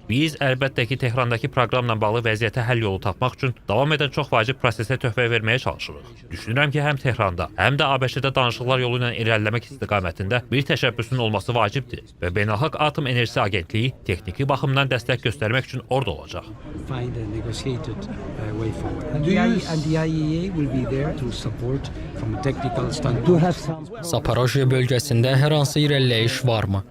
Biz əlbəttə ki, Tehrandakı proqramla bağlı vəziyyətə həll yolu tapmaq üçün davam edən çox vacib prosesə töhfə verməyə çalışırıq. Düşünürəm ki, həm Tehranda, həm də ABŞ-də danışıqlar yolu ilə irəliləmək istiqamətində bir təşəbbüsün olması vacibdir və Beynəlxalq Atom Enerjisi Agentliyi texniki baxımdan dəstək göstərmək üçün orada olacaq. Zaporojye bölgəsində hər hansı irəliləyiş varmı?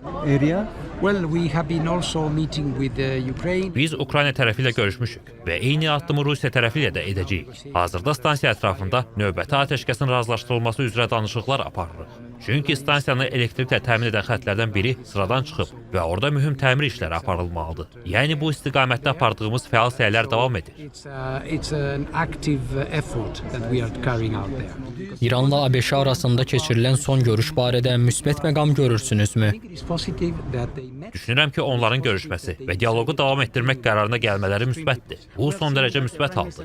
Biz Ukrayna tərəfi ilə görüşmüşük və eyni addımı Rusiya tərəfi ilə də edəcəyik. Hazırda stansiya ətrafında növbəti atəşkəsin razılaşdırılması üzrə danışıqlar aparırıq. Çünki stansiyanı elektriklə təmin edən xətlərdən biri sıradan çıxıb və orada mühüm təmir işləri aparılmalıdır. Yəni bu istiqamətdə apardığımız fəal səylər davam edir. İranla ABŞ arasında keçirilən son görüş barədə müsbət məqam görürsünüzmü? Düşünürəm ki, onların görüşməsi və dialoqu davam etdirmək qərarına gəlmələri müsbətdir. Bu son dərəcə müsbət haldır.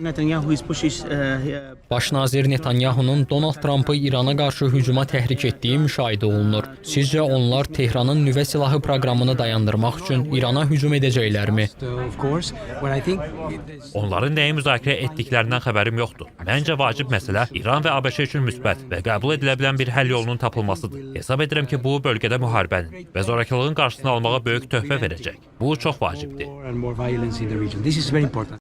Baş nazir Netanyahunun Donald Trampı İrana qarşı hücuma təhrik etdiyi müşahidə olunur. Sizcə onlar Tehranın nüvə silahı proqramını dayandırmaq üçün İrana hücum edəcəklərmi? Onların nəyi müzakirə etdiklərindən xəbərim yoxdur. Məncə vacib məsələ İran və ABŞ üçün müsbət və qəbul edilə bilən bir həll yolunun tapılmasıdır. Hesab edirəm ki, bu bölgədə müharibənin və zorakılığın qarşısını almağa böyük töhfə verəcək. Bu çox vacibdir.